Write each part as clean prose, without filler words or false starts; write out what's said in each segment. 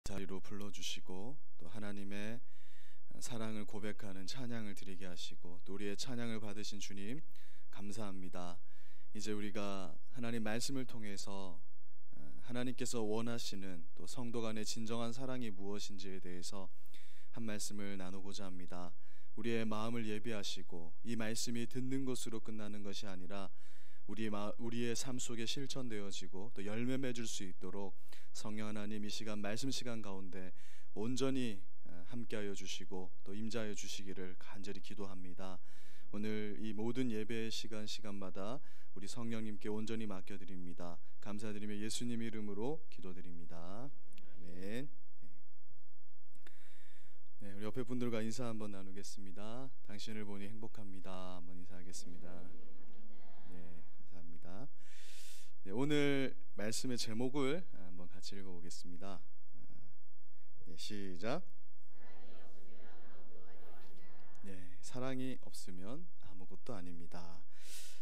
자리로 불러주시고 또 하나님의 사랑을 고백하는 찬양을 드리게 하시고 또 우리의 찬양을 받으신 주님 감사합니다. 이제 우리가 하나님 말씀을 통해서 하나님께서 원하시는 또 성도 간의 진정한 사랑이 무엇인지에 대해서 한 말씀을 나누고자 합니다. 우리의 마음을 예비하시고 이 말씀이 듣는 것으로 끝나는 것이 아니라 우리의 삶 속에 실천되어지고 또 열매 맺을 수 있도록 성령 하나님 이 시간 말씀 시간 가운데 온전히 함께하여 주시고 또 임재하여 주시기를 간절히 기도합니다. 오늘 이 모든 예배 시간마다 우리 성령님께 온전히 맡겨드립니다. 감사드리며 예수님 이름으로 기도드립니다. 아멘. 네, 우리 옆에 분들과 인사 한번 나누겠습니다. 당신을 보니 행복합니다. 한번 인사하겠습니다. 네, 감사합니다. 네, 오늘 말씀의 제목을 한번 같이 읽어보겠습니다. 네, 시작. 네, 사랑이 없으면 아무것도 아닙니다.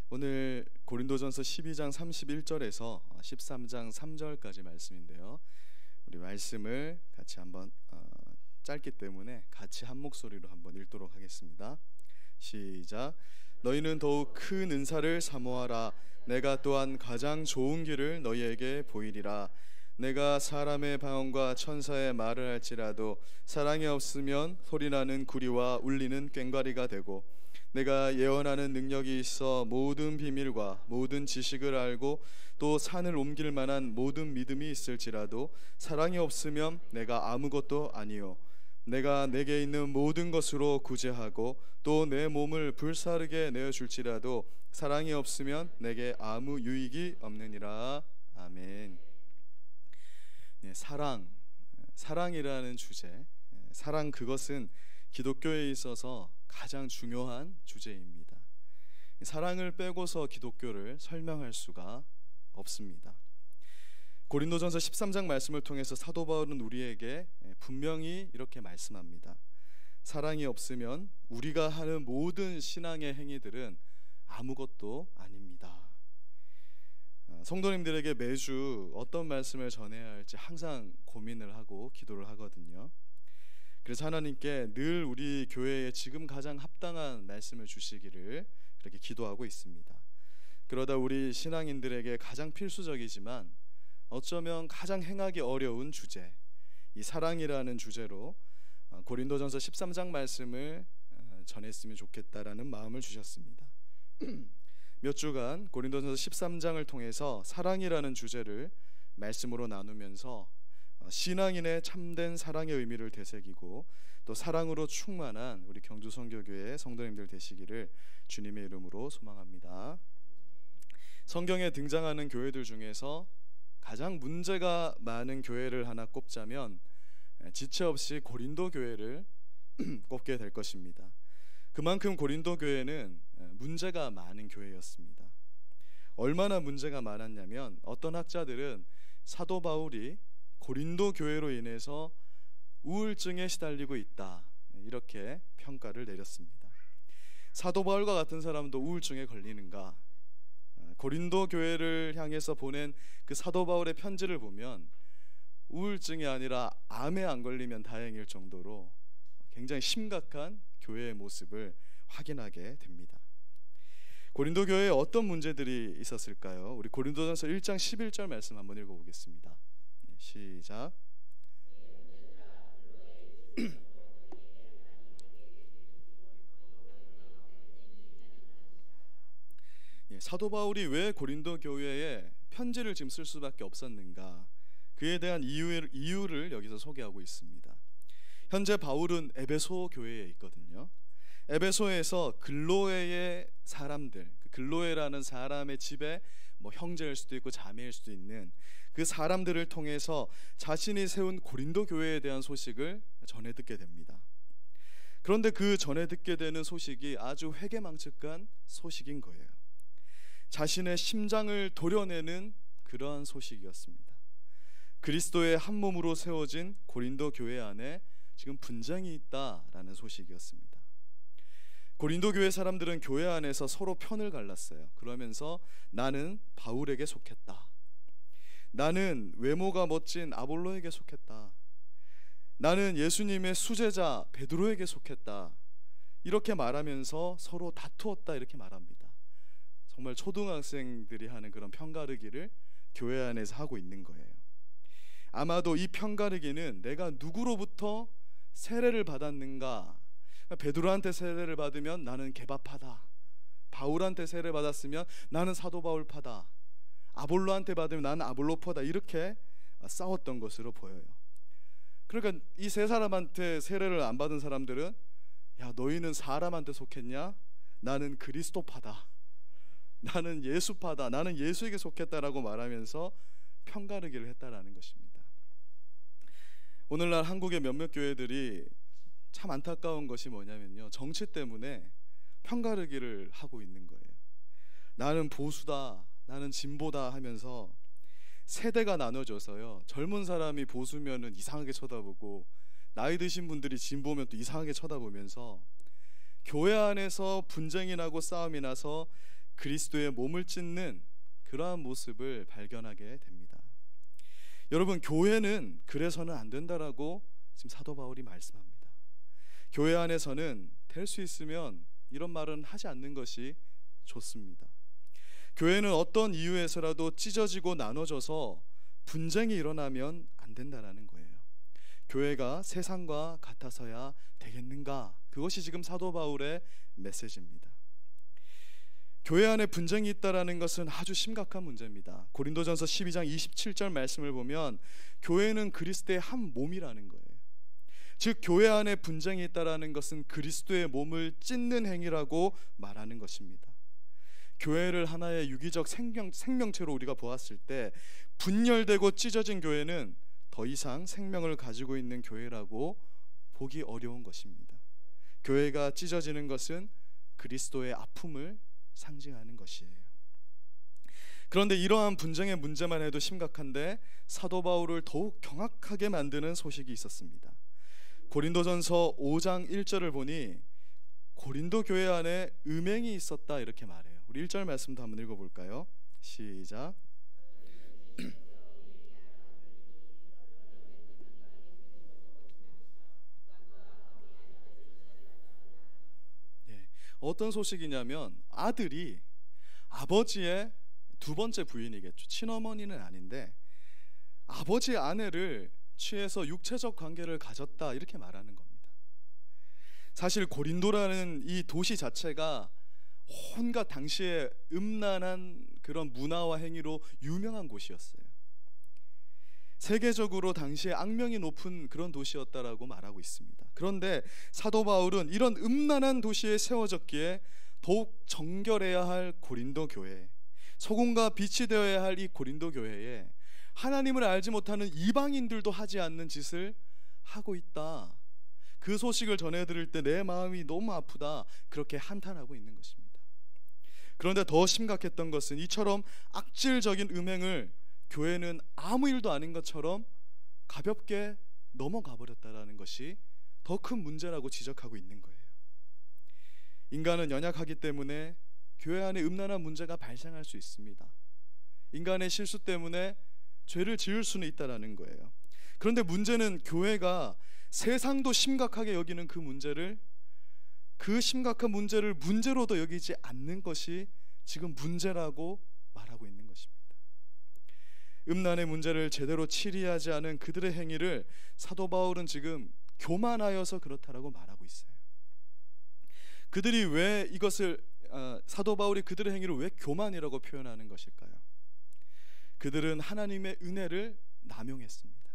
오늘 고린도전서 12장 31절에서 13장 3절까지 말씀인데요. 우리 말씀을 같이 한번 짧기 때문에 같이 한 목소리로 한번 읽도록 하겠습니다. 시작. 너희는 더욱 큰 은사를 사모하라. 내가 또한 가장 좋은 길을 너희에게 보이리라. 내가 사람의 방언과 천사의 말을 할지라도 사랑이 없으면 소리나는 구리와 울리는 꽹과리가 되고, 내가 예언하는 능력이 있어 모든 비밀과 모든 지식을 알고 또 산을 옮길 만한 모든 믿음이 있을지라도 사랑이 없으면 내가 아무것도 아니요, 내가 내게 있는 모든 것으로 구제하고 또 내 몸을 불사르게 내어줄지라도 사랑이 없으면 내게 아무 유익이 없느니라. 아멘. 네, 사랑이라는 주제, 사랑 그것은 기독교에 있어서 가장 중요한 주제입니다. 사랑을 빼고서 기독교를 설명할 수가 없습니다. 고린도전서 13장 말씀을 통해서 사도 바울은 우리에게 분명히 이렇게 말씀합니다. 사랑이 없으면 우리가 하는 모든 신앙의 행위들은 아무것도 아닙니다. 성도님들에게 매주 어떤 말씀을 전해야 할지 항상 고민을 하고 기도를 하거든요. 그래서 하나님께 늘 우리 교회에 지금 가장 합당한 말씀을 주시기를 그렇게 기도하고 있습니다. 그러다 우리 신앙인들에게 가장 필수적이지만 어쩌면 가장 행하기 어려운 주제, 이 사랑이라는 주제로 고린도전서 13장 말씀을 전했으면 좋겠다라는 마음을 주셨습니다. 몇 주간 고린도전서 13장을 통해서 사랑이라는 주제를 말씀으로 나누면서 신앙인의 참된 사랑의 의미를 되새기고 또 사랑으로 충만한 우리 경주선교교회 성도님들 되시기를 주님의 이름으로 소망합니다. 성경에 등장하는 교회들 중에서 가장 문제가 많은 교회를 하나 꼽자면 지체 없이 고린도 교회를 꼽게 될 것입니다. 그만큼 고린도 교회는 문제가 많은 교회였습니다. 얼마나 문제가 많았냐면 어떤 학자들은 사도 바울이 고린도 교회로 인해서 우울증에 시달리고 있다, 이렇게 평가를 내렸습니다. 사도 바울과 같은 사람도 우울증에 걸리는가? 고린도 교회를 향해서 보낸 그 사도 바울의 편지를 보면 우울증이 아니라 암에 안 걸리면 다행일 정도로 굉장히 심각한 교회의 모습을 확인하게 됩니다. 고린도 교회에 어떤 문제들이 있었을까요? 우리 고린도전서 1장 11절 말씀 한번 읽어보겠습니다. 시작. 사도 바울이 왜 고린도 교회에 편지를 지금 쓸 수밖에 없었는가, 그에 대한 이유를 여기서 소개하고 있습니다. 현재 바울은 에베소 교회에 있거든요. 에베소에서 글로에의 사람들, 글로에라는 사람의 집에 형제일 수도 있고 자매일 수도 있는 그 사람들을 통해서 자신이 세운 고린도 교회에 대한 소식을 전해 듣게 됩니다. 그런데 그 전해 듣게 되는 소식이 아주 회개망측한 소식인 거예요. 자신의 심장을 도려내는 그러한 소식이었습니다. 그리스도의 한 몸으로 세워진 고린도 교회 안에 지금 분쟁이 있다라는 소식이었습니다. 고린도 교회 사람들은 교회 안에서 서로 편을 갈랐어요. 그러면서 나는 바울에게 속했다, 나는 외모가 멋진 아볼로에게 속했다, 나는 예수님의 수제자 베드로에게 속했다, 이렇게 말하면서 서로 다투었다, 이렇게 말합니다. 정말 초등학생들이 하는 그런 편가르기를 교회 안에서 하고 있는 거예요. 아마도 이 편가르기는 내가 누구로부터 세례를 받았는가, 베드로한테 세례를 받으면 나는 게바파다, 바울한테 세례를 받았으면 나는 사도 바울파다, 아볼로한테 받으면 나는 아볼로파다, 이렇게 싸웠던 것으로 보여요. 그러니까 이 세 사람한테 세례를 안 받은 사람들은, 야, 너희는 사람한테 속했냐? 나는 그리스도파다, 나는 예수파다, 나는 예수에게 속했다라고 말하면서 편가르기를 했다라는 것입니다. 오늘날 한국의 몇몇 교회들이 참 안타까운 것이 뭐냐면요, 정치 때문에 편가르기를 하고 있는 거예요. 나는 보수다, 나는 진보다 하면서 세대가 나눠져서요, 젊은 사람이 보수면은 이상하게 쳐다보고 나이 드신 분들이 진보면 또 이상하게 쳐다보면서 교회 안에서 분쟁이 나고 싸움이 나서 그리스도의 몸을 찢는 그러한 모습을 발견하게 됩니다. 여러분, 교회는 그래서는 안 된다라고 지금 사도 바울이 말씀합니다. 교회 안에서는 될 수 있으면 이런 말은 하지 않는 것이 좋습니다. 교회는 어떤 이유에서라도 찢어지고 나눠져서 분쟁이 일어나면 안 된다라는 거예요. 교회가 세상과 같아서야 되겠는가? 그것이 지금 사도 바울의 메시지입니다. 교회 안에 분쟁이 있다라는 것은 아주 심각한 문제입니다. 고린도전서 12장 27절 말씀을 보면 교회는 그리스도의 한 몸이라는 거예요. 즉 교회 안에 분쟁이 있다라는 것은 그리스도의 몸을 찢는 행위라고 말하는 것입니다. 교회를 하나의 유기적 생명체로 우리가 보았을 때 분열되고 찢어진 교회는 더 이상 생명을 가지고 있는 교회라고 보기 어려운 것입니다. 교회가 찢어지는 것은 그리스도의 아픔을 상징하는 것이에요. 그런데 이러한 분쟁의 문제만 해도 심각한데 사도 바울을 더욱 경악하게 만드는 소식이 있었습니다. 고린도전서 5장 1절을 보니 고린도 교회 안에 음행이 있었다, 이렇게 말해요. 우리 1절 말씀도 한번 읽어볼까요? 시작. 네, 어떤 소식이냐면 아들이 아버지의 두 번째 부인이겠죠. 친어머니는 아닌데 아버지의 아내를 취해서 육체적 관계를 가졌다, 이렇게 말하는 겁니다. 사실 고린도라는 이 도시 자체가 온갖 당시에 음란한 그런 문화와 행위로 유명한 곳이었어요. 세계적으로 당시에 악명이 높은 그런 도시였다라고 말하고 있습니다. 그런데 사도 바울은 이런 음란한 도시에 세워졌기에 더욱 정결해야 할 고린도 교회, 소금과 빛이 되어야 할 이 고린도 교회에 하나님을 알지 못하는 이방인들도 하지 않는 짓을 하고 있다, 그 소식을 전해드릴 때 내 마음이 너무 아프다, 그렇게 한탄하고 있는 것입니다. 그런데 더 심각했던 것은 이처럼 악질적인 음행을 교회는 아무 일도 아닌 것처럼 가볍게 넘어가 버렸다라는 것이 더 큰 문제라고 지적하고 있는 거예요. 인간은 연약하기 때문에 교회 안에 음란한 문제가 발생할 수 있습니다. 인간의 실수 때문에 죄를 지을 수는 있다라는 거예요. 그런데 문제는 교회가 세상도 심각하게 여기는 그 심각한 문제를 문제로도 여기지 않는 것이 지금 문제라고 말하고 있는 것입니다. 음란의 문제를 제대로 치리하지 않은 그들의 행위를 사도 바울은 지금 교만하여서 그렇다라고 말하고 있어요. 그들이 왜 이것을 사도 바울이 그들의 행위를 왜 교만이라고 표현하는 것일까요? 그들은 하나님의 은혜를 남용했습니다.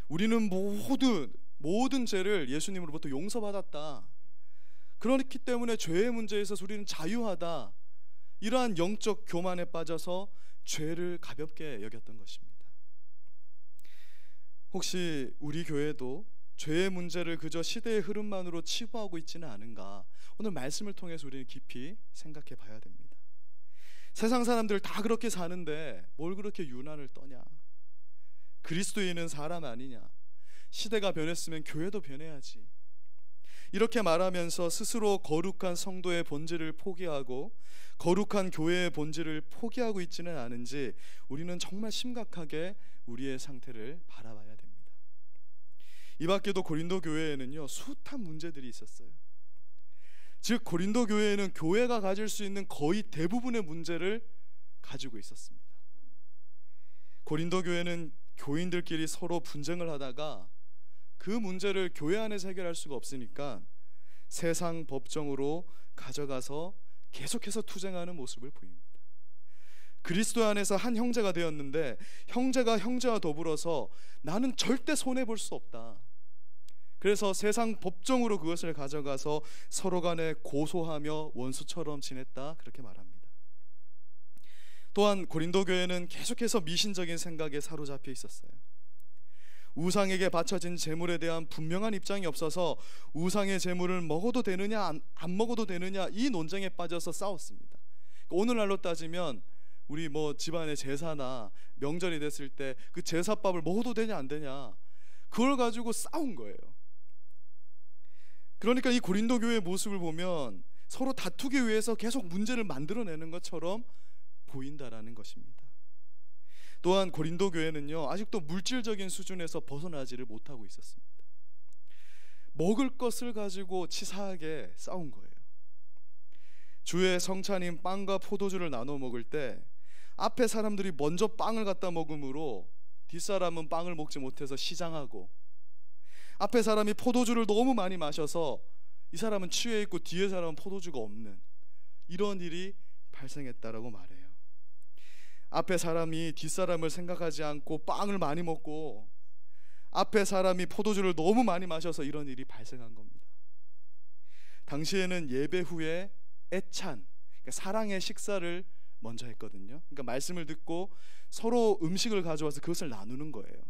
우리는 모든 죄를 예수님으로부터 용서받았다, 그렇기 때문에 죄의 문제에 있어서 우리는 자유하다, 이러한 영적 교만에 빠져서 죄를 가볍게 여겼던 것입니다. 혹시 우리 교회도 죄의 문제를 그저 시대의 흐름만으로 치부하고 있지는 않은가? 오늘 말씀을 통해서 우리는 깊이 생각해 봐야 됩니다. 세상 사람들 다 그렇게 사는데 뭘 그렇게 유난을 떠냐? 그리스도인은 사람 아니냐? 시대가 변했으면 교회도 변해야지. 이렇게 말하면서 스스로 거룩한 성도의 본질을 포기하고 거룩한 교회의 본질을 포기하고 있지는 않은지, 우리는 정말 심각하게 우리의 상태를 바라봐야 됩니다. 이 밖에도 고린도 교회에는요, 숱한 문제들이 있었어요. 즉 고린도 교회는 교회가 가질 수 있는 거의 대부분의 문제를 가지고 있었습니다. 고린도 교회는 교인들끼리 서로 분쟁을 하다가 그 문제를 교회 안에서 해결할 수가 없으니까 세상 법정으로 가져가서 계속해서 투쟁하는 모습을 보입니다. 그리스도 안에서 한 형제가 되었는데 형제가 형제와 더불어서 나는 절대 손해볼 수 없다. 그래서 세상 법정으로 그것을 가져가서 서로 간에 고소하며 원수처럼 지냈다, 그렇게 말합니다. 또한 고린도 교회는 계속해서 미신적인 생각에 사로잡혀 있었어요. 우상에게 바쳐진 제물에 대한 분명한 입장이 없어서 우상의 제물을 먹어도 되느냐 안 먹어도 되느냐 이 논쟁에 빠져서 싸웠습니다. 오늘날로 따지면 우리 집안의 제사나 명절이 됐을 때 그 제사밥을 먹어도 되냐 안 되냐, 그걸 가지고 싸운 거예요. 그러니까 이 고린도 교회의 모습을 보면 서로 다투기 위해서 계속 문제를 만들어내는 것처럼 보인다라는 것입니다. 또한 고린도 교회는요, 아직도 물질적인 수준에서 벗어나지를 못하고 있었습니다. 먹을 것을 가지고 치사하게 싸운 거예요. 주의 성찬인 빵과 포도주를 나눠 먹을 때 앞에 사람들이 먼저 빵을 갖다 먹으므로 뒷사람은 빵을 먹지 못해서 시장하고, 앞에 사람이 포도주를 너무 많이 마셔서 이 사람은 취해 있고 뒤에 사람은 포도주가 없는 이런 일이 발생했다라고 말해요. 앞에 사람이 뒷사람을 생각하지 않고 빵을 많이 먹고 앞에 사람이 포도주를 너무 많이 마셔서 이런 일이 발생한 겁니다. 당시에는 예배 후에 애찬, 그러니까 사랑의 식사를 먼저 했거든요. 그러니까 말씀을 듣고 서로 음식을 가져와서 그것을 나누는 거예요.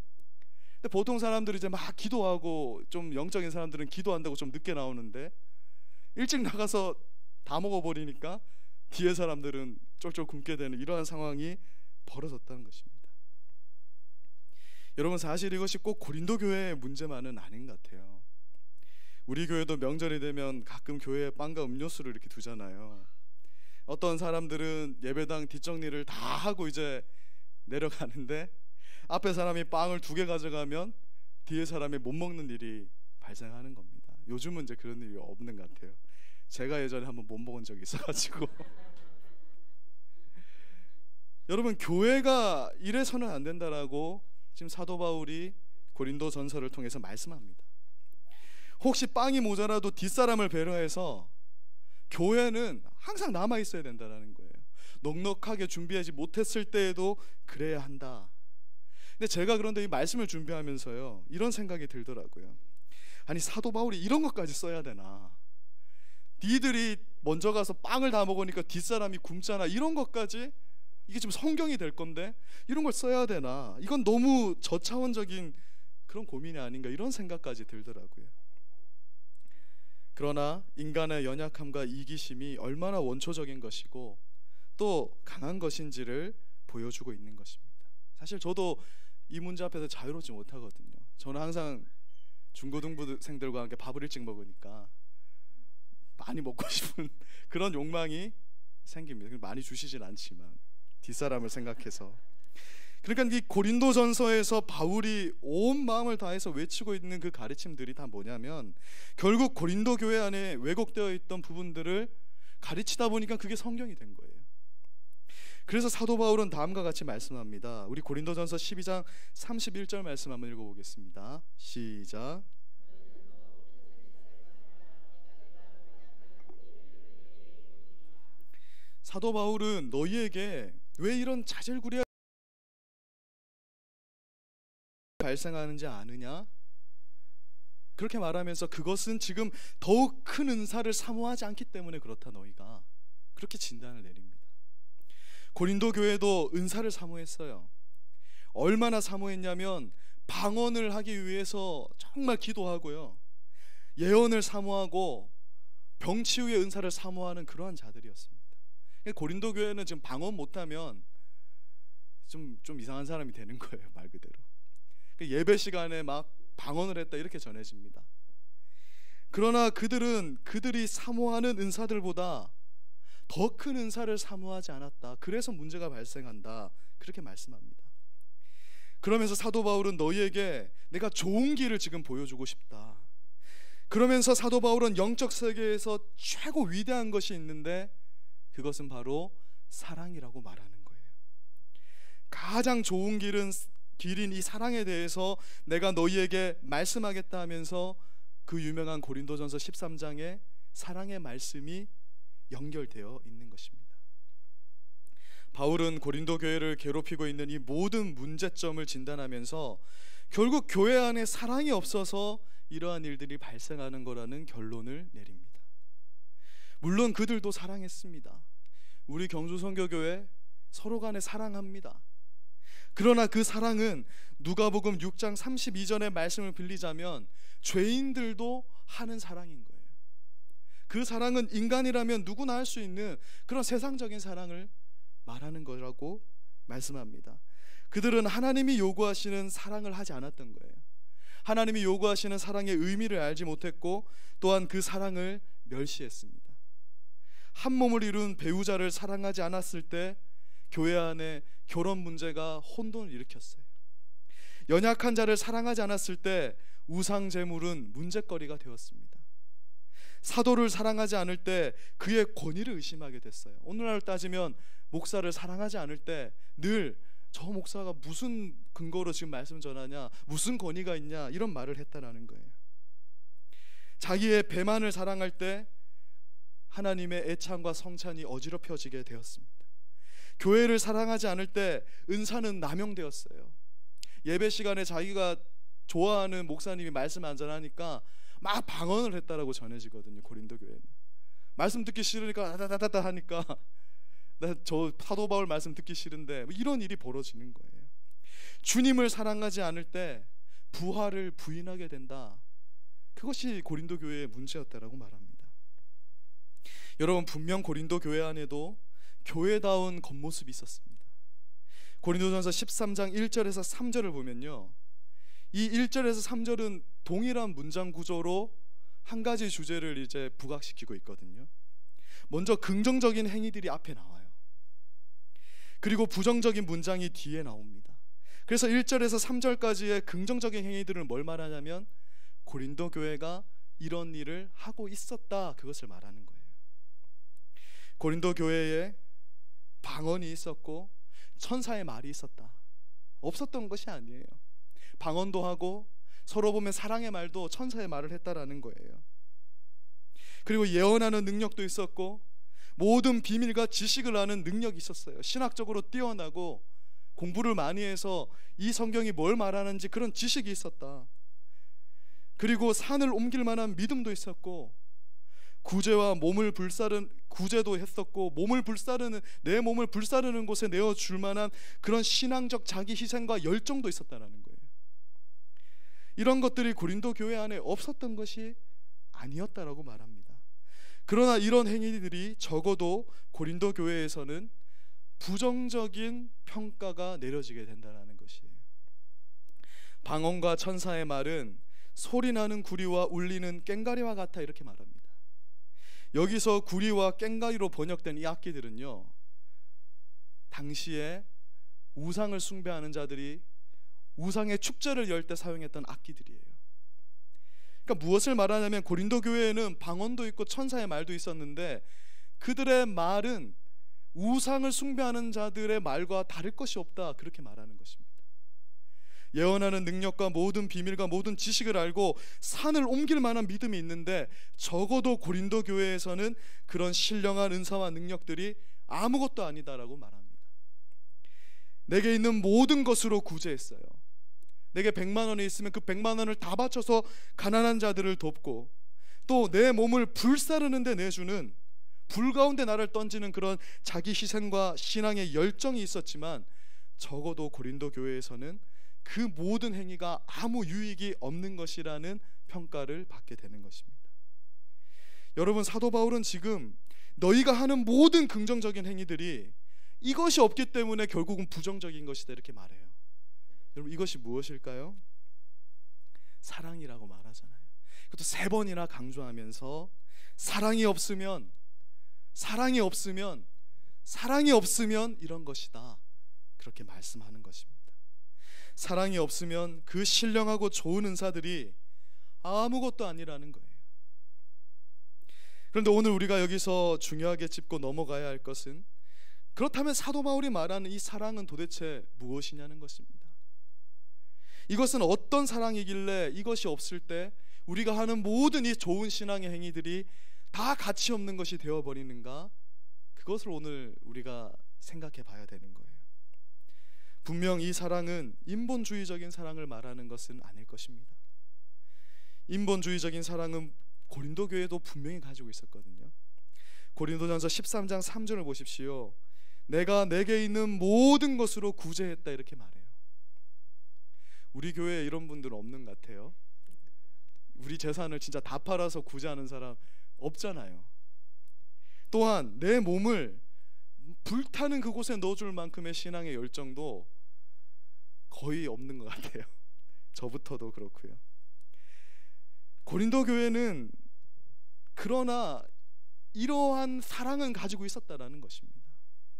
근데 보통 사람들이 이제 막 기도하고, 좀 영적인 사람들은 기도한다고 좀 늦게 나오는데 일찍 나가서 다 먹어버리니까 뒤에 사람들은 쫄쫄 굶게 되는 이러한 상황이 벌어졌다는 것입니다. 여러분, 사실 이것이 꼭 고린도 교회의 문제만은 아닌 것 같아요. 우리 교회도 명절이 되면 가끔 교회에 빵과 음료수를 이렇게 두잖아요. 어떤 사람들은 예배당 뒷정리를 다 하고 이제 내려가는데 앞에 사람이 빵을 2개 가져가면 뒤에 사람이 못 먹는 일이 발생하는 겁니다. 요즘은 이제 그런 일이 없는 것 같아요. 제가 예전에 한번 못 먹은 적이 있어가지고 여러분, 교회가 이래서는 안 된다라고 지금 사도 바울이 고린도 전서를 통해서 말씀합니다. 혹시 빵이 모자라도 뒷사람을 배려해서 교회는 항상 남아 있어야 된다는 거예요. 넉넉하게 준비하지 못했을 때에도 그래야 한다. 근데 제가 그런데 이 말씀을 준비하면서요, 이런 생각이 들더라고요. 아니, 사도 바울이 이런 것까지 써야 되나? 니들이 먼저 가서 빵을 다 먹으니까 뒷사람이 굶잖아, 이런 것까지 이게 지금 성경이 될 건데 이런 걸 써야 되나? 이건 너무 저차원적인 그런 고민이 아닌가, 이런 생각까지 들더라고요. 그러나 인간의 연약함과 이기심이 얼마나 원초적인 것이고 또 강한 것인지를 보여주고 있는 것입니다. 사실 저도 이 문제 앞에서 자유롭지 못하거든요. 저는 항상 중고등부생들과 함께 밥을 일찍 먹으니까 많이 먹고 싶은 그런 욕망이 생깁니다. 많이 주시진 않지만 뒷사람을 생각해서. 그러니까 이 고린도전서에서 바울이 온 마음을 다해서 외치고 있는 그 가르침들이 다 뭐냐면 결국 고린도 교회 안에 왜곡되어 있던 부분들을 가르치다 보니까 그게 성경이 된 거예요. 그래서 사도 바울은 다음과 같이 말씀합니다. 우리 고린도전서 12장 31절 말씀 한번 읽어보겠습니다. 시작. 사도 바울은 너희에게 왜 이런 자질구레한 발생하는지 아느냐? 그렇게 말하면서 그것은 지금 더욱 큰 은사를 사모하지 않기 때문에 그렇다, 너희가. 그렇게 진단을 내립니다. 고린도 교회도 은사를 사모했어요. 얼마나 사모했냐면 방언을 하기 위해서 정말 기도하고요, 예언을 사모하고 병치유의 은사를 사모하는 그러한 자들이었습니다. 고린도 교회는 지금 방언 못하면 좀 이상한 사람이 되는 거예요, 말 그대로. 예배 시간에 막 방언을 했다 이렇게 전해집니다. 그러나 그들이 사모하는 은사들보다 더 큰 은사를 사모하지 않았다. 그래서 문제가 발생한다, 그렇게 말씀합니다. 그러면서 사도 바울은 너희에게 내가 좋은 길을 지금 보여주고 싶다. 그러면서 사도 바울은 영적 세계에서 최고 위대한 것이 있는데 그것은 바로 사랑이라고 말하는 거예요. 가장 좋은 길인 이 사랑에 대해서 내가 너희에게 말씀하겠다 하면서 그 유명한 고린도전서 13장에 사랑의 말씀이 연결되어 있는 것입니다. 바울은 고린도 교회를 괴롭히고 있는 이 모든 문제점을 진단하면서 결국 교회 안에 사랑이 없어서 이러한 일들이 발생하는 거라는 결론을 내립니다. 물론 그들도 사랑했습니다. 우리 경주선교교회 서로 간에 사랑합니다. 그러나 그 사랑은 누가복음 6장 32절의 말씀을 빌리자면 죄인들도 하는 사랑인 거예요. 그 사랑은 인간이라면 누구나 할 수 있는 그런 세상적인 사랑을 말하는 거라고 말씀합니다. 그들은 하나님이 요구하시는 사랑을 하지 않았던 거예요. 하나님이 요구하시는 사랑의 의미를 알지 못했고 또한 그 사랑을 멸시했습니다. 한 몸을 이룬 배우자를 사랑하지 않았을 때 교회 안에 결혼 문제가 혼돈을 일으켰어요. 연약한 자를 사랑하지 않았을 때 우상 제물은 문제거리가 되었습니다. 사도를 사랑하지 않을 때 그의 권위를 의심하게 됐어요. 오늘날 따지면 목사를 사랑하지 않을 때 늘 저 목사가 무슨 근거로 지금 말씀 전하냐, 무슨 권위가 있냐 이런 말을 했다라는 거예요. 자기의 배만을 사랑할 때 하나님의 애찬과 성찬이 어지럽혀지게 되었습니다. 교회를 사랑하지 않을 때 은사는 남용되었어요. 예배 시간에 자기가 좋아하는 목사님이 말씀 안 전하니까 막 방언을 했다라고 전해지거든요. 고린도 교회는 말씀 듣기 싫으니까 다다다다 하니까 나 저 사도 바울 말씀 듣기 싫은데 뭐 이런 일이 벌어지는 거예요. 주님을 사랑하지 않을 때 부활을 부인하게 된다. 그것이 고린도 교회의 문제였다라고 말합니다. 여러분, 분명 고린도 교회 안에도 교회다운 겉모습이 있었습니다. 고린도전서 13장 1절에서 3절을 보면요, 이 1절에서 3절은 동일한 문장 구조로 한 가지 주제를 이제 부각시키고 있거든요. 먼저 긍정적인 행위들이 앞에 나와요. 그리고 부정적인 문장이 뒤에 나옵니다. 그래서 1절에서 3절까지의 긍정적인 행위들을 뭘 말하냐면 고린도 교회가 이런 일을 하고 있었다, 그것을 말하는 거예요. 고린도 교회에 방언이 있었고 천사의 말이 있었다. 없었던 것이 아니에요. 방언도 하고 서로 보면 사랑의 말도 천사의 말을 했다라는 거예요. 그리고 예언하는 능력도 있었고 모든 비밀과 지식을 아는 능력이 있었어요. 신학적으로 뛰어나고 공부를 많이 해서 이 성경이 뭘 말하는지 그런 지식이 있었다. 그리고 산을 옮길 만한 믿음도 있었고 구제도 했었고 내 몸을 불사르는 곳에 내어줄 만한 그런 신앙적 자기 희생과 열정도 있었다는 거예요. 이런 것들이 고린도 교회 안에 없었던 것이 아니었다라고 말합니다. 그러나 이런 행위들이 적어도 고린도 교회에서는 부정적인 평가가 내려지게 된다는 것이에요. 방언과 천사의 말은 소리나는 구리와 울리는 꽹과리와 같아, 이렇게 말합니다. 여기서 구리와 꽹과리로 번역된 이 악기들은요, 당시에 우상을 숭배하는 자들이 우상의 축제를 열 때 사용했던 악기들이에요. 그러니까 무엇을 말하냐면 고린도 교회에는 방언도 있고 천사의 말도 있었는데 그들의 말은 우상을 숭배하는 자들의 말과 다를 것이 없다, 그렇게 말하는 것입니다. 예언하는 능력과 모든 비밀과 모든 지식을 알고 산을 옮길 만한 믿음이 있는데 적어도 고린도 교회에서는 그런 신령한 은사와 능력들이 아무것도 아니다라고 말합니다. 내게 있는 모든 것으로 구제했어요. 내게 100만 원이 있으면 그 100만 원을 다 바쳐서 가난한 자들을 돕고 또 내 몸을 불사르는데 내주는, 불 가운데 나를 던지는 그런 자기 희생과 신앙의 열정이 있었지만 적어도 고린도 교회에서는 그 모든 행위가 아무 유익이 없는 것이라는 평가를 받게 되는 것입니다. 여러분, 사도 바울은 지금 너희가 하는 모든 긍정적인 행위들이 이것이 없기 때문에 결국은 부정적인 것이다, 이렇게 말해요. 여러분, 이것이 무엇일까요? 사랑이라고 말하잖아요. 그것도 3번이나 강조하면서 사랑이 없으면 이런 것이다, 그렇게 말씀하는 것입니다. 사랑이 없으면 그 신령하고 좋은 은사들이 아무것도 아니라는 거예요. 그런데 오늘 우리가 여기서 중요하게 짚고 넘어가야 할 것은, 그렇다면 사도 바울이 말하는 이 사랑은 도대체 무엇이냐는 것입니다. 이것은 어떤 사랑이길래 이것이 없을 때 우리가 하는 모든 이 좋은 신앙의 행위들이 다 가치 없는 것이 되어버리는가? 그것을 오늘 우리가 생각해 봐야 되는 거예요. 분명 이 사랑은 인본주의적인 사랑을 말하는 것은 아닐 것입니다. 인본주의적인 사랑은 고린도 교회도 분명히 가지고 있었거든요. 고린도전서 13장 3절을 보십시오. 내가 내게 있는 모든 것으로 구제했다, 이렇게 말해요. 우리 교회에 이런 분들은 없는 것 같아요. 우리 재산을 진짜 다 팔아서 구제하는 사람 없잖아요. 또한 내 몸을 불타는 그곳에 넣어줄 만큼의 신앙의 열정도 거의 없는 것 같아요. 저부터도 그렇고요. 고린도 교회는 그러나 이러한 사랑은 가지고 있었다라는 것입니다.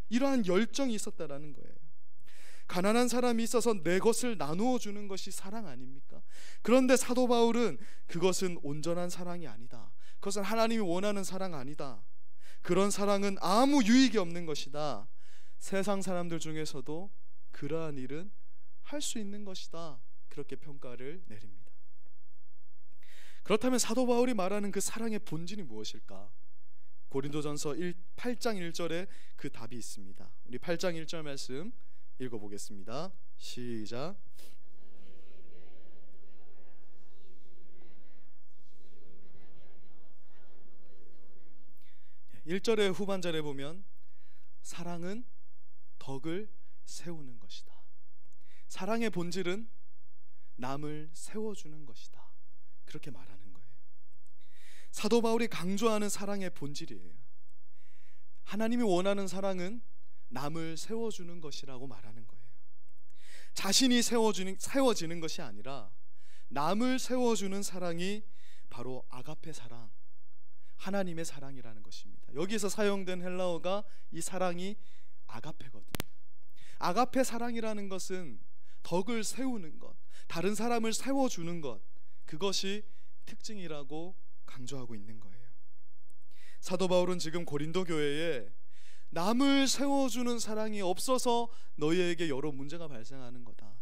이러한 열정이 있었다라는 거예요. 가난한 사람이 있어서 내 것을 나누어 주는 것이 사랑 아닙니까? 그런데 사도 바울은 그것은 온전한 사랑이 아니다. 그것은 하나님이 원하는 사랑 아니다. 그런 사랑은 아무 유익이 없는 것이다. 세상 사람들 중에서도 그러한 일은 할 수 있는 것이다. 그렇게 평가를 내립니다. 그렇다면 사도 바울이 말하는 그 사랑의 본질이 무엇일까? 고린도전서 8장 1절에 그 답이 있습니다. 우리 8장 1절 말씀 읽어보겠습니다. 시작. 1절의 후반절에 보면 사랑은 덕을 세우는 것이다. 사랑의 본질은 남을 세워주는 것이다. 그렇게 말하는 거예요. 사도 바울이 강조하는 사랑의 본질이에요. 하나님이 원하는 사랑은 남을 세워주는 것이라고 말하는 거예요. 자신이 세워지는 것이 아니라 남을 세워주는 사랑이 바로 아가페 사랑, 하나님의 사랑이라는 것입니다. 여기서 사용된 헬라어가 이 사랑이 아가페거든요. 아가페 사랑이라는 것은 덕을 세우는 것, 다른 사람을 세워주는 것, 그것이 특징이라고 강조하고 있는 거예요. 사도 바울은 지금 고린도 교회에 남을 세워주는 사랑이 없어서 너희에게 여러 문제가 발생하는 거다.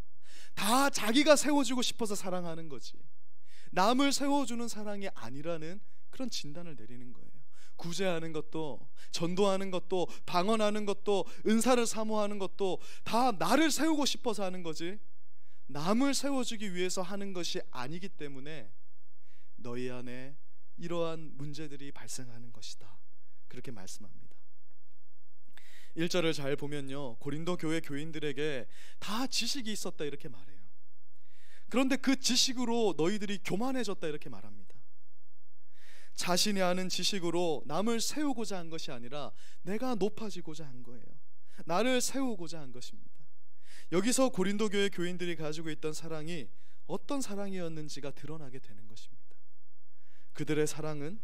다 자기가 세워주고 싶어서 사랑하는 거지, 남을 세워주는 사랑이 아니라는 그런 진단을 내리는 거예요. 구제하는 것도, 전도하는 것도, 방언하는 것도, 은사를 사모하는 것도 다 나를 세우고 싶어서 하는 거지 남을 세워주기 위해서 하는 것이 아니기 때문에 너희 안에 이러한 문제들이 발생하는 것이다. 그렇게 말씀합니다. 1절을 잘 보면요, 고린도 교회 교인들에게 다 지식이 있었다 이렇게 말해요. 그런데 그 지식으로 너희들이 교만해졌다 이렇게 말합니다. 자신이 아는 지식으로 남을 세우고자 한 것이 아니라 내가 높아지고자 한 거예요. 나를 세우고자 한 것입니다. 여기서 고린도 교회 교인들이 가지고 있던 사랑이 어떤 사랑이었는지가 드러나게 되는 것입니다. 그들의 사랑은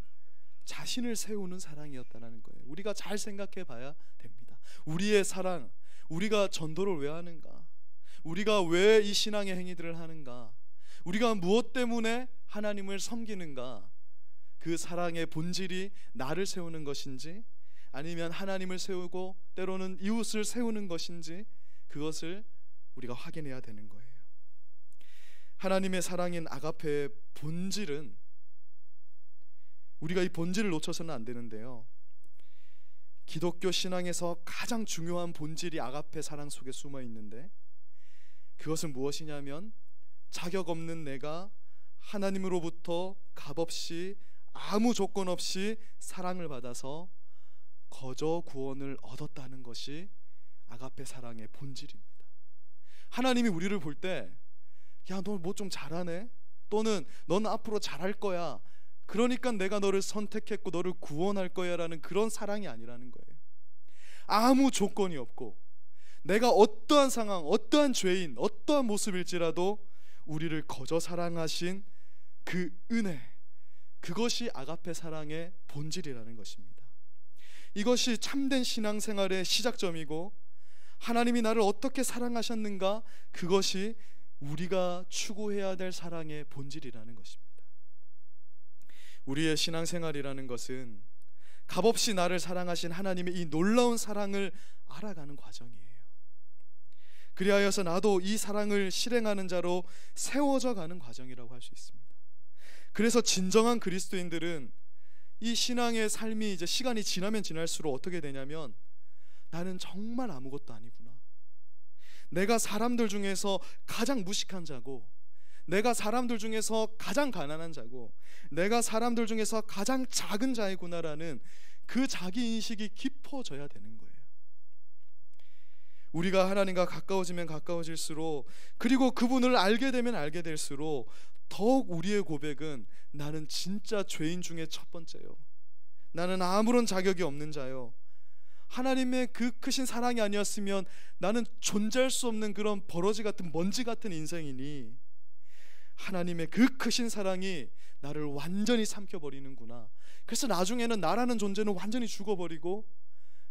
자신을 세우는 사랑이었다는 거예요. 우리가 잘 생각해 봐야 됩니다. 우리의 사랑, 우리가 전도를 왜 하는가? 우리가 왜 이 신앙의 행위들을 하는가? 우리가 무엇 때문에 하나님을 섬기는가? 그 사랑의 본질이 나를 세우는 것인지 아니면 하나님을 세우고 때로는 이웃을 세우는 것인지, 그것을 우리가 확인해야 되는 거예요. 하나님의 사랑인 아가페의 본질은, 우리가 이 본질을 놓쳐서는 안 되는데요, 기독교 신앙에서 가장 중요한 본질이 아가페 사랑 속에 숨어 있는데, 그것은 무엇이냐면 자격 없는 내가 하나님으로부터 값없이 아무 조건 없이 사랑을 받아서 거저 구원을 얻었다는 것이 아가페 사랑의 본질입니다. 하나님이 우리를 볼 때 야, 너 뭐 좀 잘하네, 또는 넌 앞으로 잘할 거야, 그러니까 내가 너를 선택했고 너를 구원할 거야 라는 그런 사랑이 아니라는 거예요. 아무 조건이 없고 내가 어떠한 상황, 어떠한 죄인, 어떠한 모습일지라도 우리를 거저 사랑하신 그 은혜, 그것이 아가페 사랑의 본질이라는 것입니다. 이것이 참된 신앙생활의 시작점이고, 하나님이 나를 어떻게 사랑하셨는가, 그것이 우리가 추구해야 될 사랑의 본질이라는 것입니다. 우리의 신앙생활이라는 것은 값없이 나를 사랑하신 하나님의 이 놀라운 사랑을 알아가는 과정이에요. 그리하여서 나도 이 사랑을 실행하는 자로 세워져 가는 과정이라고 할 수 있습니다. 그래서 진정한 그리스도인들은 이 신앙의 삶이 이제 시간이 지나면 지날수록 어떻게 되냐면, 나는 정말 아무것도 아니구나, 내가 사람들 중에서 가장 무식한 자고, 내가 사람들 중에서 가장 가난한 자고, 내가 사람들 중에서 가장 작은 자이구나라는 그 자기인식이 깊어져야 되는 거예요. 우리가 하나님과 가까워지면 가까워질수록, 그리고 그분을 알게 되면 알게 될수록 더욱 우리의 고백은 나는 진짜 죄인 중에 첫 번째요, 나는 아무런 자격이 없는 자요, 하나님의 그 크신 사랑이 아니었으면 나는 존재할 수 없는 그런 버러지 같은 먼지 같은 인생이니, 하나님의 그 크신 사랑이 나를 완전히 삼켜버리는구나. 그래서 나중에는 나라는 존재는 완전히 죽어버리고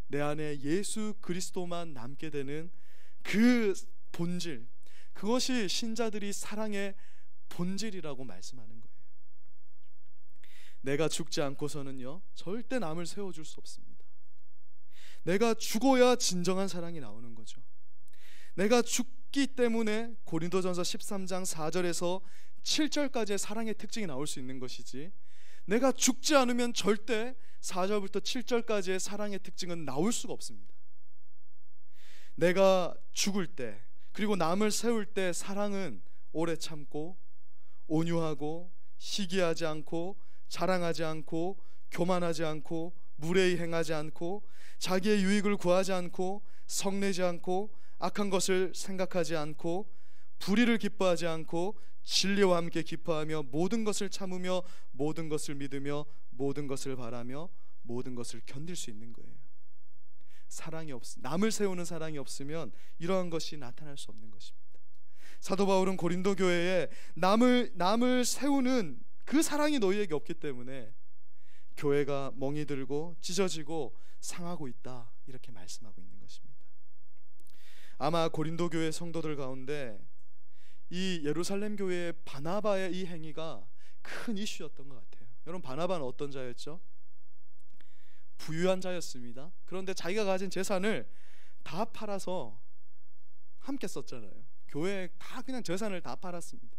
내 안에 예수 그리스도만 남게 되는 그 본질, 그것이 신자들이 사랑의 본질이라고 말씀하는 거예요. 내가 죽지 않고서는요 절대 남을 세워줄 수 없습니다. 내가 죽어야 진정한 사랑이 나오는 거죠. 내가 죽기 때문에 고린도전서 13장 4절에서 7절까지의 사랑의 특징이 나올 수 있는 것이지, 내가 죽지 않으면 절대 4절부터 7절까지의 사랑의 특징은 나올 수가 없습니다. 내가 죽을 때, 그리고 남을 세울 때 사랑은 오래 참고, 온유하고, 시기하지 않고, 자랑하지 않고, 교만하지 않고, 무례히 행하지 않고, 자기의 유익을 구하지 않고, 성내지 않고, 악한 것을 생각하지 않고, 불의를 기뻐하지 않고, 진리와 함께 기뻐하며, 모든 것을 참으며, 모든 것을 믿으며, 모든 것을 바라며, 모든 것을 견딜 수 있는 거예요. 남을 세우는 사랑이 없으면 이러한 것이 나타날 수 없는 것입니다. 사도 바울은 고린도 교회에 남을 세우는 그 사랑이 너희에게 없기 때문에 교회가 멍이 들고 찢어지고 상하고 있다, 이렇게 말씀하고 있는 것입니다. 아마 고린도 교회 성도들 가운데 이 예루살렘 교회의 바나바의 이 행위가 큰 이슈였던 것 같아요. 여러분, 바나바는 어떤 자였죠? 부유한 자였습니다. 그런데 자기가 가진 재산을 다 팔아서 함께 썼잖아요. 교회에 다 그냥 재산을 다 팔았습니다.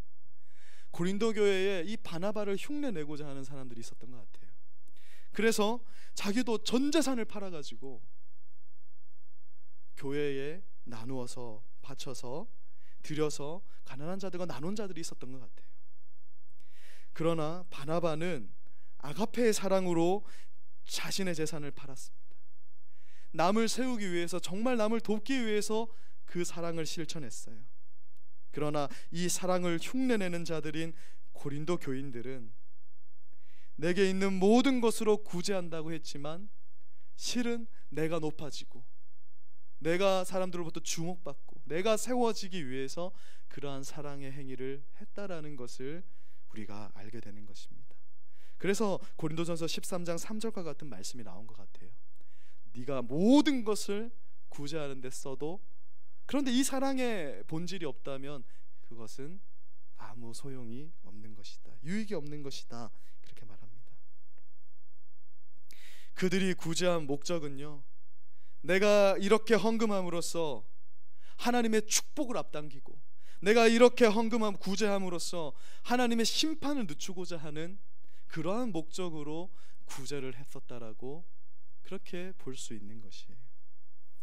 고린도 교회에 이 바나바를 흉내내고자 하는 사람들이 있었던 것 같아요. 그래서 자기도 전 재산을 팔아가지고 교회에 나누어서 바쳐서 드려서 가난한 자들과 나눈 자들이 있었던 것 같아요. 그러나 바나바는 아가페의 사랑으로 자신의 재산을 팔았습니다. 남을 세우기 위해서, 정말 남을 돕기 위해서 그 사랑을 실천했어요. 그러나 이 사랑을 흉내내는 자들인 고린도 교인들은 내게 있는 모든 것으로 구제한다고 했지만 실은 내가 높아지고, 내가 사람들로부터 주목받고, 내가 세워지기 위해서 그러한 사랑의 행위를 했다라는 것을 우리가 알게 되는 것입니다. 그래서 고린도전서 13장 3절과 같은 말씀이 나온 것 같아요. 네가 모든 것을 구제하는 데 써도, 그런데 이 사랑의 본질이 없다면 그것은 아무 소용이 없는 것이다, 유익이 없는 것이다, 그렇게 말합니다. 그들이 구제한 목적은요, 내가 이렇게 헌금함으로써 하나님의 축복을 앞당기고, 내가 이렇게 헌금함 구제함으로써 하나님의 심판을 늦추고자 하는 그러한 목적으로 구제를 했었다라고 그렇게 볼 수 있는 것이에요.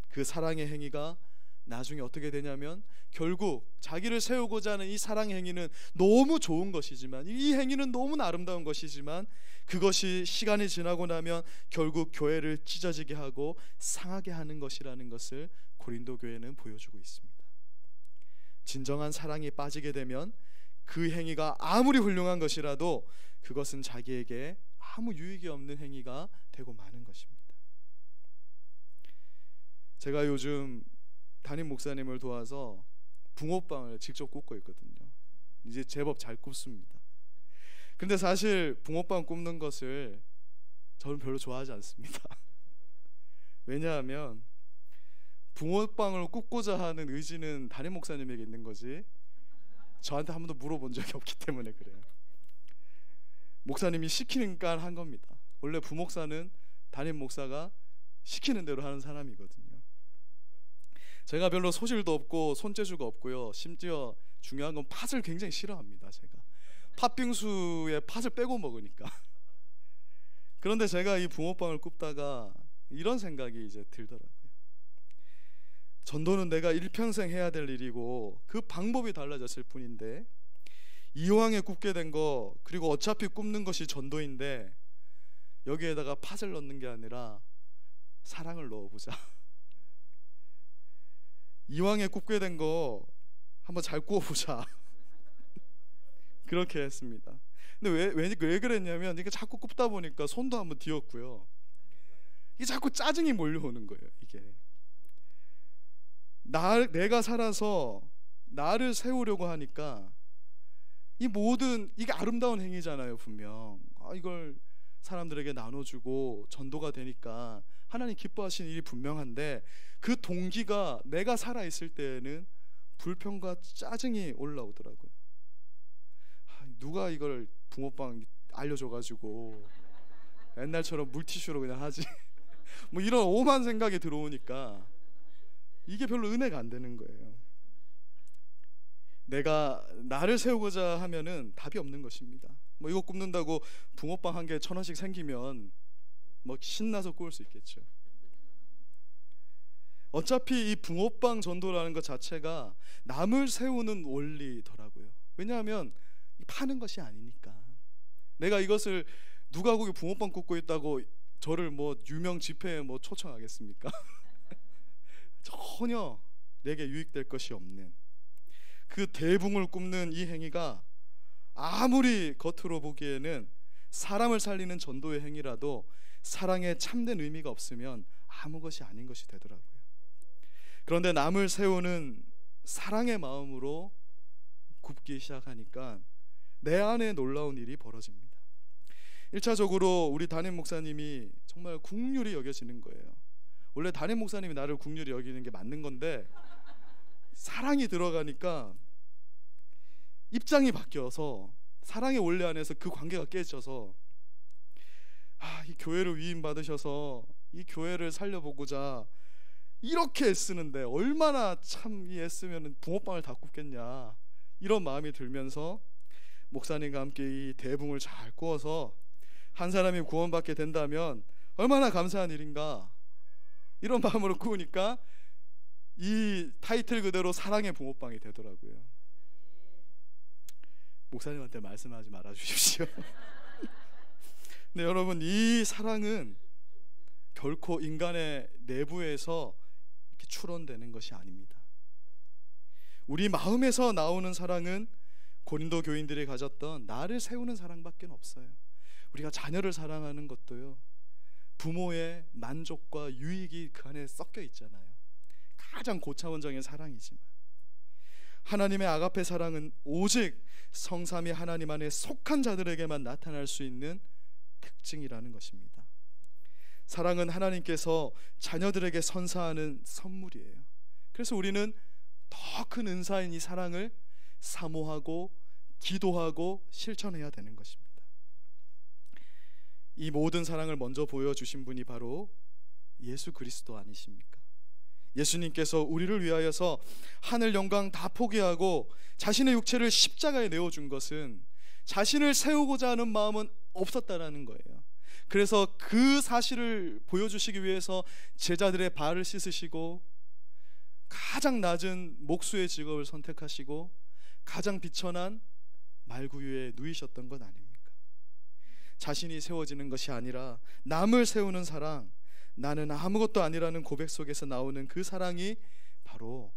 그 사랑의 행위가 나중에 어떻게 되냐면, 결국 자기를 세우고자 하는 이 사랑의 행위는 너무 좋은 것이지만, 이 행위는 너무나 아름다운 것이지만, 그것이 시간이 지나고 나면 결국 교회를 찢어지게 하고 상하게 하는 것이라는 것을 고린도 교회는 보여주고 있습니다. 진정한 사랑이 빠지게 되면 그 행위가 아무리 훌륭한 것이라도 그것은 자기에게 아무 유익이 없는 행위가 되고 마는 것입니다. 제가 요즘 담임 목사님을 도와서 붕어빵을 직접 굽고 있거든요. 이제 제법 잘 굽습니다. 근데 사실 붕어빵 굽는 것을 저는 별로 좋아하지 않습니다. 왜냐하면 붕어빵을 굽고자 하는 의지는 담임 목사님에게 있는 거지 저한테 한 번도 물어본 적이 없기 때문에 그래요. 목사님이 시키니까 한 겁니다. 원래 부목사는 담임 목사가 시키는 대로 하는 사람이거든요. 제가 별로 소질도 없고 손재주가 없고요. 심지어 중요한 건 팥을 굉장히 싫어합니다. 제가 팥빙수에 팥을 빼고 먹으니까. 그런데 제가 이 붕어빵을 굽다가 이런 생각이 이제 들더라고요. 전도는 내가 일평생 해야 될 일이고 그 방법이 달라졌을 뿐인데, 이왕에 굽게 된 거, 그리고 어차피 굽는 것이 전도인데 여기에다가 팥을 넣는 게 아니라 사랑을 넣어보자. 이왕에 굽게 된 거 한번 잘 구워보자. 그렇게 했습니다. 근데 왜 그랬냐면, 이게 자꾸 굽다 보니까 손도 한번 뒤었고요. 이게 자꾸 짜증이 몰려오는 거예요. 이게 내가 살아서 나를 세우려고 하니까 이 모든, 이게 아름다운 행위잖아요. 분명 이걸 사람들에게 나눠주고 전도가 되니까 하나님 기뻐하시는 일이 분명한데, 그 동기가 내가 살아있을 때에는 불평과 짜증이 올라오더라고요. 누가 이걸 붕어빵 알려줘가지고 옛날처럼 물티슈로 그냥 하지. 뭐 이런 오만 생각이 들어오니까 이게 별로 은혜가 안 되는 거예요. 내가 나를 세우고자 하면은 답이 없는 것입니다. 뭐 이거 굽는다고 붕어빵 한 개 1,000원씩 생기면 뭐 신나서 구울 수 있겠죠. 어차피 이 붕어빵 전도라는 것 자체가 남을 세우는 원리더라고요. 왜냐하면 파는 것이 아니니까. 내가 이것을, 누가 거기 붕어빵 굽고 있다고 저를 뭐 유명 집회에 뭐 초청하겠습니까? 전혀 내게 유익될 것이 없는 그 대붕을 굽는 이 행위가 아무리 겉으로 보기에는 사람을 살리는 전도의 행위라도 사랑에 참된 의미가 없으면 아무 것이 아닌 것이 되더라고요. 그런데 남을 세우는 사랑의 마음으로 굽기 시작하니까 내 안에 놀라운 일이 벌어집니다. 1차적으로 우리 담임 목사님이 정말 국률이 여겨지는 거예요. 원래 담임 목사님이 나를 국률이 여기는 게 맞는 건데, 사랑이 들어가니까 입장이 바뀌어서 사랑의 원리 안에서 그 관계가 깨져서, 이 교회를 위임 받으셔서 이 교회를 살려보고자 이렇게 애쓰는데 얼마나 참 이 애쓰면 붕어빵을 다 굽겠냐, 이런 마음이 들면서 목사님과 함께 이 대붕을 잘 구워서 한 사람이 구원받게 된다면 얼마나 감사한 일인가, 이런 마음으로 구우니까 이 타이틀 그대로 사랑의 붕어빵이 되더라고요. 목사님한테 말씀하지 말아 주십시오. 근데 여러분, 이 사랑은 결코 인간의 내부에서 이렇게 출원되는 것이 아닙니다. 우리 마음에서 나오는 사랑은 고린도 교인들이 가졌던 나를 세우는 사랑밖에 없어요. 우리가 자녀를 사랑하는 것도요, 부모의 만족과 유익이 그 안에 섞여 있잖아요. 가장 고차원적인 사랑이지만, 하나님의 아가페 사랑은 오직 성삼위 하나님 안에 속한 자들에게만 나타날 수 있는 특징이라는 것입니다. 사랑은 하나님께서 자녀들에게 선사하는 선물이에요. 그래서 우리는 더 큰 은사인 이 사랑을 사모하고 기도하고 실천해야 되는 것입니다. 이 모든 사랑을 먼저 보여주신 분이 바로 예수 그리스도 아니십니까? 예수님께서 우리를 위하여서 하늘 영광 다 포기하고 자신의 육체를 십자가에 내어준 것은 자신을 세우고자 하는 마음은 없었다라는 거예요. 그래서 그 사실을 보여주시기 위해서 제자들의 발을 씻으시고 가장 낮은 목수의 직업을 선택하시고 가장 비천한 말구유에 누이셨던 것 아닙니까? 자신이 세워지는 것이 아니라 남을 세우는 사랑, 나는 아무것도 아니라는 고백 속에서 나오는 그 사랑이 바로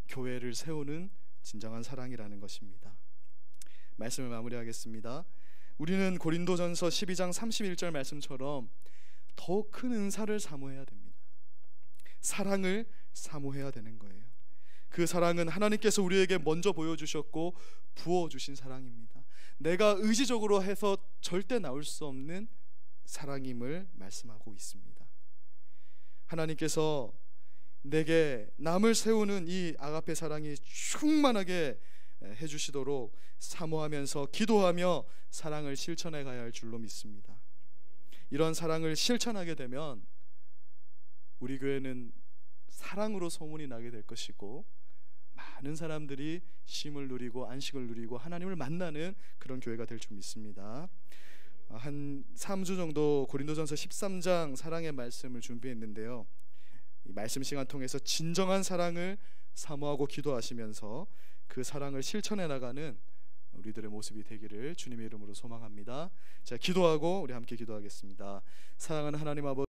교회를 세우는 진정한 사랑이라는 것입니다. 말씀을 마무리하겠습니다. 우리는 고린도전서 12장 31절 말씀처럼 더 큰 은사를 사모해야 됩니다. 사랑을 사모해야 되는 거예요. 그 사랑은 하나님께서 우리에게 먼저 보여주셨고 부어주신 사랑입니다. 내가 의지적으로 해서 절대 나올 수 없는 사랑임을 말씀하고 있습니다. 하나님께서 내게 남을 세우는 이 아가페 사랑이 충만하게 해주시도록 사모하면서 기도하며 사랑을 실천해 가야 할 줄로 믿습니다. 이런 사랑을 실천하게 되면 우리 교회는 사랑으로 소문이 나게 될 것이고 많은 사람들이 쉼을 누리고 안식을 누리고 하나님을 만나는 그런 교회가 될 줄 믿습니다. 한 3주 정도 고린도전서 13장 사랑의 말씀을 준비했는데요. 이 말씀 시간 통해서 진정한 사랑을 사모하고 기도하시면서 그 사랑을 실천해 나가는 우리들의 모습이 되기를 주님의 이름으로 소망합니다. 자, 기도하고 우리 함께 기도하겠습니다. 사랑하는 하나님 아버지,